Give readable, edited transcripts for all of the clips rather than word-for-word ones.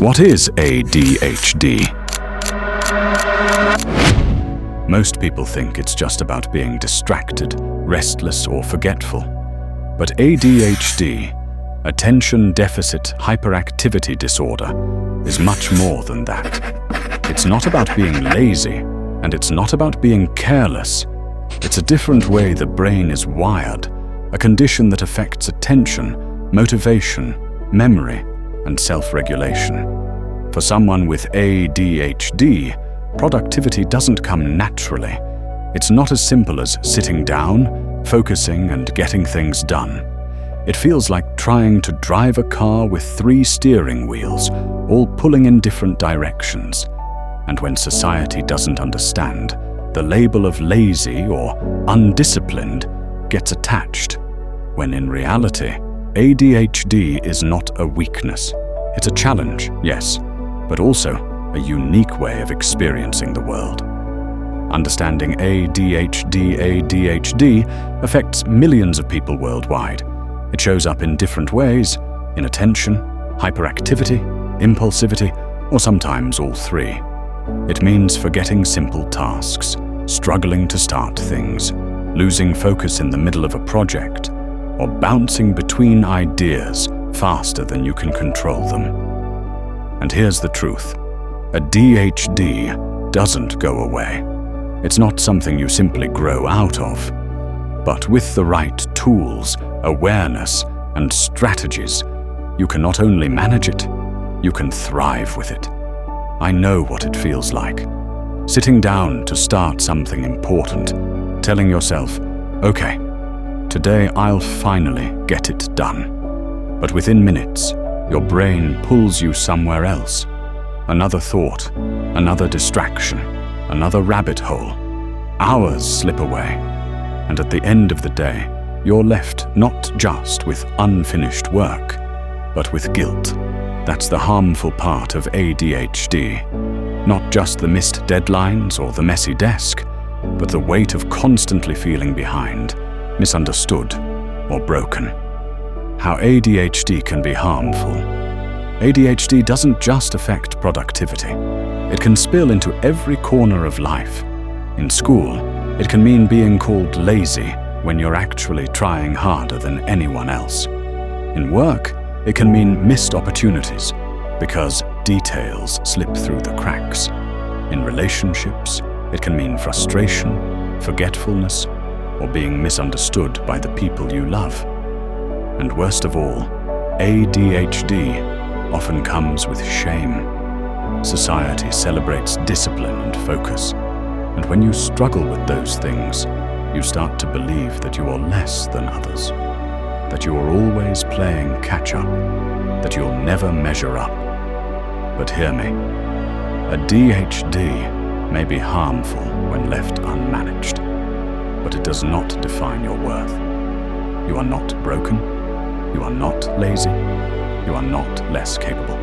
What is ADHD? Most people think it's just about being distracted, restless, or forgetful. But ADHD, Attention Deficit Hyperactivity Disorder, is much more than that. It's not about being lazy, and it's not about being careless. It's a different way the brain is wired, a condition that affects attention, motivation, memory, and self-regulation. For someone with ADHD, productivity doesn't come naturally. It's not as simple as sitting down, focusing, and getting things done. It feels like trying to drive a car with 3 steering wheels, all pulling in different directions. And when society doesn't understand, the label of lazy or undisciplined gets attached, when in reality, ADHD is not a weakness. It's a challenge, yes, but also a unique way of experiencing the world. Understanding ADHD affects millions of people worldwide. It shows up in different ways, inattention, hyperactivity, impulsivity, or sometimes all 3. It means forgetting simple tasks, struggling to start things, losing focus in the middle of a project, or bouncing between ideas faster than you can control them. And here's the truth. ADHD doesn't go away. It's not something you simply grow out of. But with the right tools, awareness, and strategies, you can not only manage it, you can thrive with it. I know what it feels like. Sitting down to start something important, telling yourself, okay, today I'll finally get it done. But within minutes, your brain pulls you somewhere else. Another thought, another distraction, another rabbit hole. Hours slip away, and at the end of the day, you're left not just with unfinished work, but with guilt. That's the harmful part of ADHD. Not just the missed deadlines or the messy desk, but the weight of constantly feeling behind, misunderstood, or broken. How ADHD can be harmful. ADHD doesn't just affect productivity. It can spill into every corner of life. In school, it can mean being called lazy when you're actually trying harder than anyone else. In work, it can mean missed opportunities because details slip through the cracks. In relationships, it can mean frustration, forgetfulness, or being misunderstood by the people you love. And worst of all, ADHD often comes with shame. Society celebrates discipline and focus, and when you struggle with those things, you start to believe that you are less than others, that you are always playing catch-up, that you'll never measure up. But hear me, ADHD may be harmful when left unmanaged, but it does not define your worth. You are not broken, you are not lazy, you are not less capable.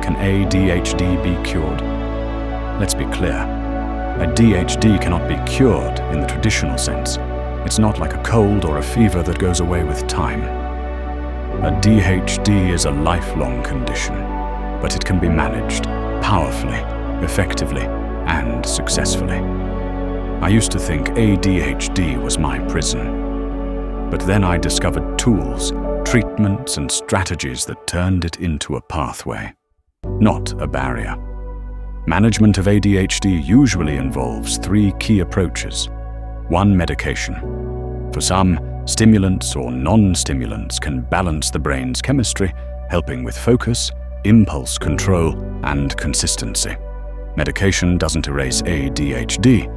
Can ADHD be cured? Let's be clear. ADHD cannot be cured in the traditional sense. It's not like a cold or a fever that goes away with time. ADHD is a lifelong condition, but it can be managed powerfully, effectively, and successfully. I used to think ADHD was my prison. But then I discovered tools, treatments, and strategies that turned it into a pathway, not a barrier. Management of ADHD usually involves 3 key approaches. 1, medication. For some, stimulants or non-stimulants can balance the brain's chemistry, helping with focus, impulse control, and consistency. Medication doesn't erase ADHD,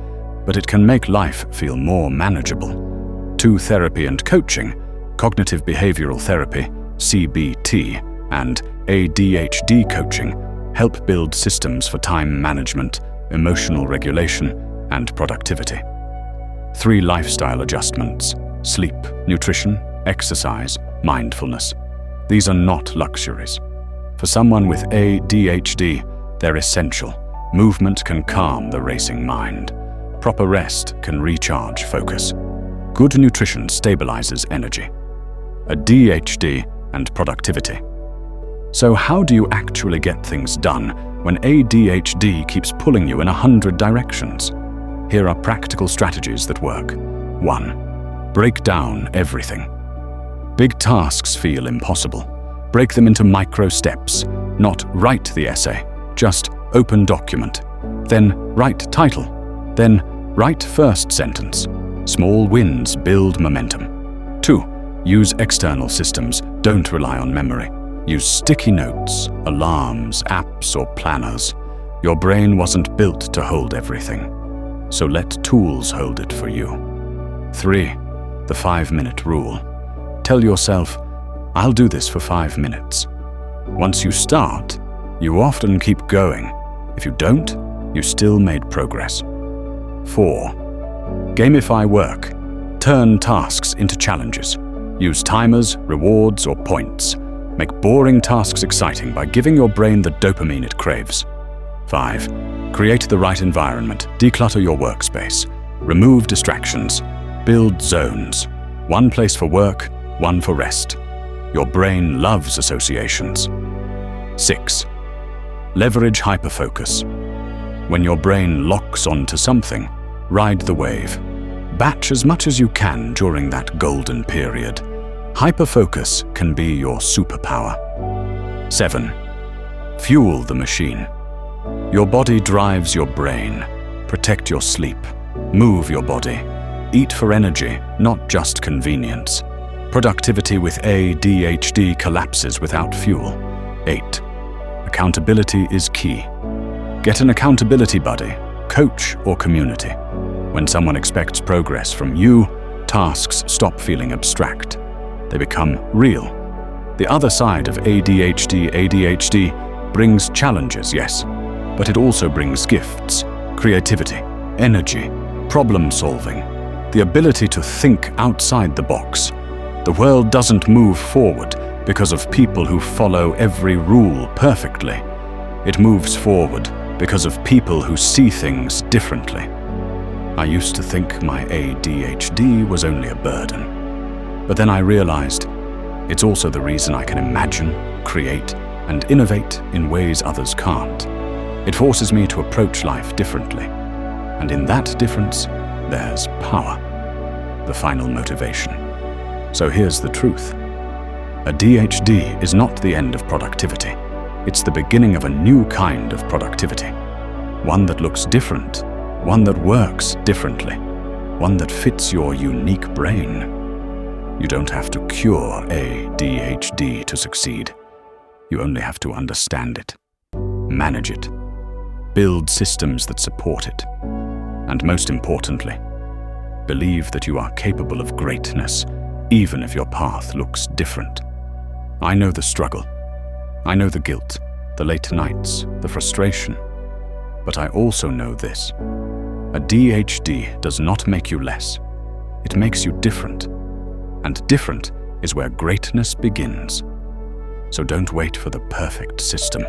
but it can make life feel more manageable. 2, therapy and coaching, cognitive behavioral therapy, CBT, and ADHD coaching help build systems for time management, emotional regulation, and productivity. 3, lifestyle adjustments, sleep, nutrition, exercise, mindfulness. These are not luxuries. For someone with ADHD, they're essential. Movement can calm the racing mind. Proper rest can recharge focus. Good nutrition stabilizes energy. ADHD and productivity. So how do you actually get things done when ADHD keeps pulling you in 100 directions? Here are practical strategies that work. 1. Break down everything. Big tasks feel impossible. Break them into micro steps. Not write the essay, just open document. Then write title. Then write first sentence. Small wins build momentum. 2. Use external systems. Don't rely on memory. Use sticky notes, alarms, apps, or planners. Your brain wasn't built to hold everything, so let tools hold it for you. 3. The 5-minute rule. Tell yourself, I'll do this for 5 minutes. Once you start, you often keep going. If you don't, you still made progress. 4. Gamify work. Turn tasks into challenges. Use timers, rewards, or points. Make boring tasks exciting by giving your brain the dopamine it craves. 5. Create the right environment. Declutter your workspace. Remove distractions. Build zones. One place for work, one for rest. Your brain loves associations. 6. Leverage hyperfocus. When your brain locks onto something, ride the wave. Batch as much as you can during that golden period. Hyperfocus can be your superpower. 7. Fuel the machine. Your body drives your brain. Protect your sleep. Move your body. Eat for energy, not just convenience. Productivity with ADHD collapses without fuel. 8. Accountability is key. Get an accountability buddy, coach, or community. When someone expects progress from you, tasks stop feeling abstract. They become real. The other side of ADHD brings challenges, yes, but it also brings gifts, creativity, energy, problem solving, the ability to think outside the box. The world doesn't move forward because of people who follow every rule perfectly. It moves forward because of people who see things differently. I used to think my ADHD was only a burden. But then I realized it's also the reason I can imagine, create, and innovate in ways others can't. It forces me to approach life differently. And in that difference, there's power, the final motivation. So here's the truth. ADHD is not the end of productivity. It's the beginning of a new kind of productivity. One that looks different, one that works differently, one that fits your unique brain. You don't have to cure ADHD to succeed. You only have to understand it, manage it, build systems that support it, and most importantly, believe that you are capable of greatness, even if your path looks different. I know the struggle. I know the guilt, the late nights, the frustration. But I also know this. ADHD does not make you less. It makes you different. And different is where greatness begins. So don't wait for the perfect system.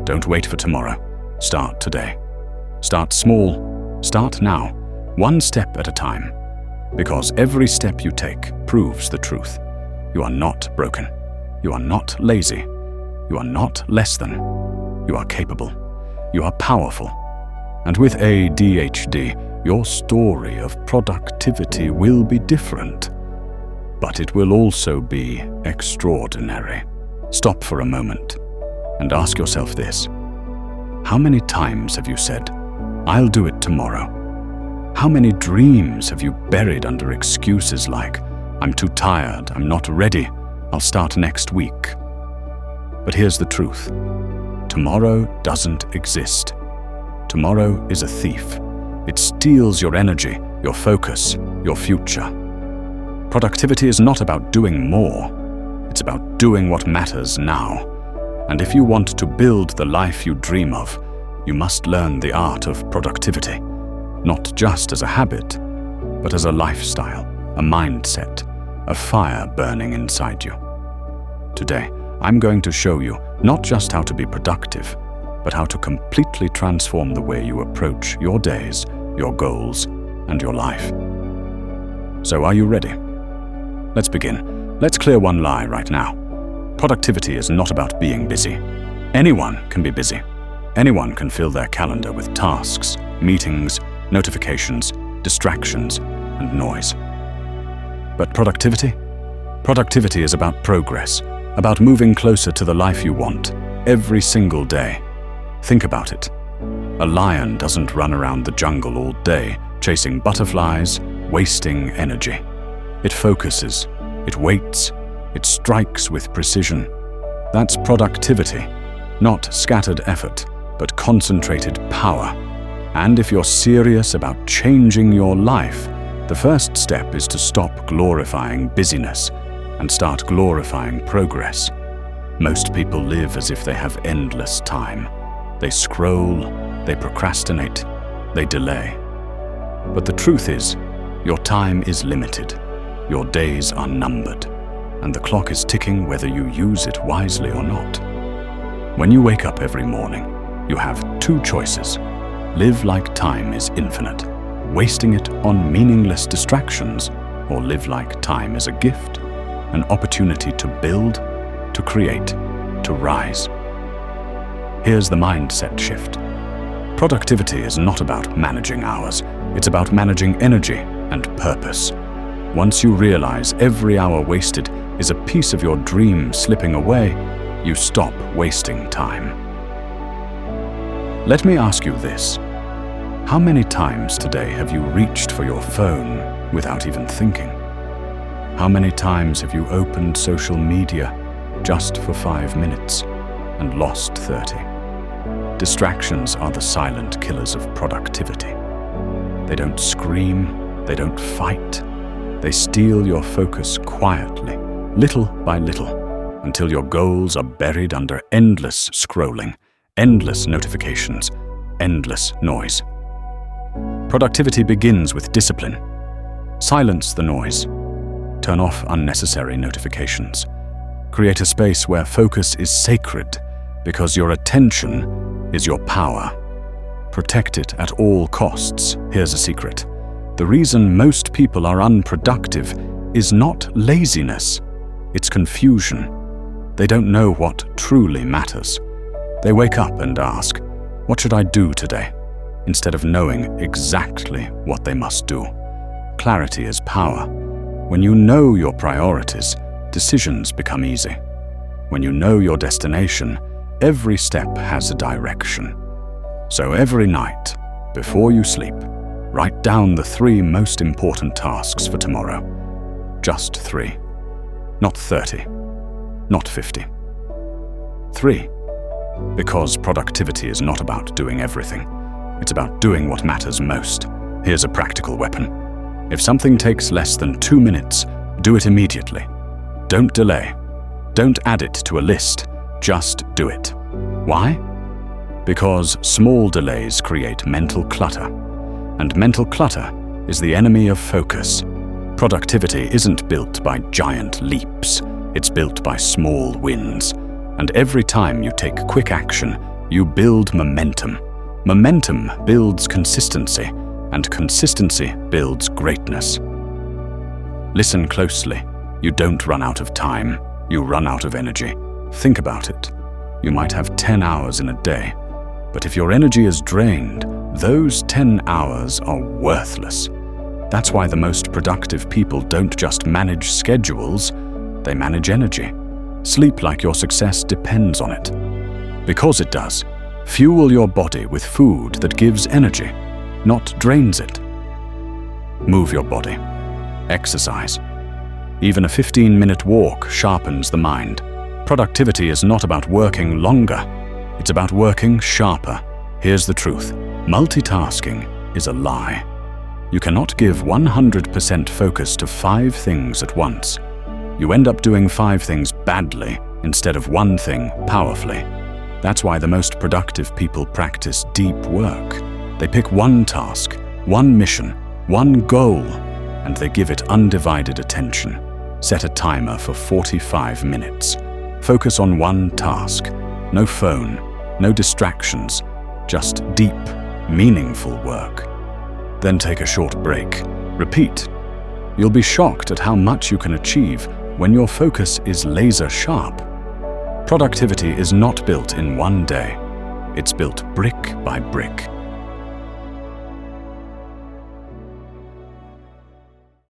Don't wait for tomorrow. Start today. Start small. Start now. One step at a time. Because every step you take proves the truth. You are not broken. You are not lazy. You are not less than. You are capable. You are powerful. And with ADHD, your story of productivity will be different. But it will also be extraordinary. Stop for a moment and ask yourself this. How many times have you said, I'll do it tomorrow? How many dreams have you buried under excuses like, I'm too tired, I'm not ready, I'll start next week? But here's the truth. Tomorrow doesn't exist. Tomorrow is a thief. It steals your energy, your focus, your future. Productivity is not about doing more. It's about doing what matters now. And if you want to build the life you dream of, you must learn the art of productivity, not just as a habit, but as a lifestyle, a mindset, a fire burning inside you. Today, I'm going to show you not just how to be productive, but how to completely transform the way you approach your days, your goals, and your life. So are you ready? Let's begin. Let's clear one lie right now. Productivity is not about being busy. Anyone can be busy. Anyone can fill their calendar with tasks, meetings, notifications, distractions, and noise. But productivity? Productivity is about progress, about moving closer to the life you want, every single day. Think about it. A lion doesn't run around the jungle all day, chasing butterflies, wasting energy. It focuses, it waits, it strikes with precision. That's productivity, not scattered effort, but concentrated power. And if you're serious about changing your life, the first step is to stop glorifying busyness and start glorifying progress. Most people live as if they have endless time. They scroll, they procrastinate, they delay. But the truth is, your time is limited, your days are numbered, and the clock is ticking whether you use it wisely or not. When you wake up every morning, you have two choices. Live like time is infinite, wasting it on meaningless distractions, or live like time is a gift, an opportunity to build, to create, to rise. Here's the mindset shift. Productivity is not about managing hours, it's about managing energy and purpose. Once you realize every hour wasted is a piece of your dream slipping away, you stop wasting time. Let me ask you this. How many times today have you reached for your phone without even thinking? How many times have you opened social media just for 5 minutes and lost 30? Distractions are the silent killers of productivity. They don't scream, they don't fight. They steal your focus quietly, little by little, until your goals are buried under endless scrolling, endless notifications, endless noise. Productivity begins with discipline. Silence the noise. Turn off unnecessary notifications. Create a space where focus is sacred, because your attention is your power. Protect it at all costs. Here's a secret. The reason most people are unproductive is not laziness, it's confusion. They don't know what truly matters. They wake up and ask, "What should I do today?" instead of knowing exactly what they must do. Clarity is power. When you know your priorities, decisions become easy. When you know your destination, every step has a direction. So every night, before you sleep, write down the 3 most important tasks for tomorrow. Just 3. Not 30. Not 50. 3. Because productivity is not about doing everything. It's about doing what matters most. Here's a practical weapon. If something takes less than 2 minutes, do it immediately. Don't delay. Don't add it to a list. Just do it. Why? Because small delays create mental clutter. And mental clutter is the enemy of focus. Productivity isn't built by giant leaps. It's built by small wins. And every time you take quick action, you build momentum. Momentum builds consistency, and consistency builds greatness. Listen closely. You don't run out of time. You run out of energy. Think about it. You might have 10 hours in a day, but if your energy is drained, those 10 hours are worthless. That's why the most productive people don't just manage schedules, they manage energy. Sleep like your success depends on it. Because it does. Fuel your body with food that gives energy, not drains it. Move your body. Exercise. Even a 15-minute walk sharpens the mind. Productivity is not about working longer. It's about working sharper. Here's the truth. Multitasking is a lie. You cannot give 100% focus to 5 things at once. You end up doing 5 things badly instead of 1 thing powerfully. That's why the most productive people practice deep work. They pick 1 task, 1 mission, 1 goal, and they give it undivided attention. Set a timer for 45 minutes. Focus on 1 task. No phone, no distractions, just deep, meaningful work. Then take a short break. Repeat. You'll be shocked at how much you can achieve when your focus is laser sharp. Productivity is not built in one day. It's built brick by brick.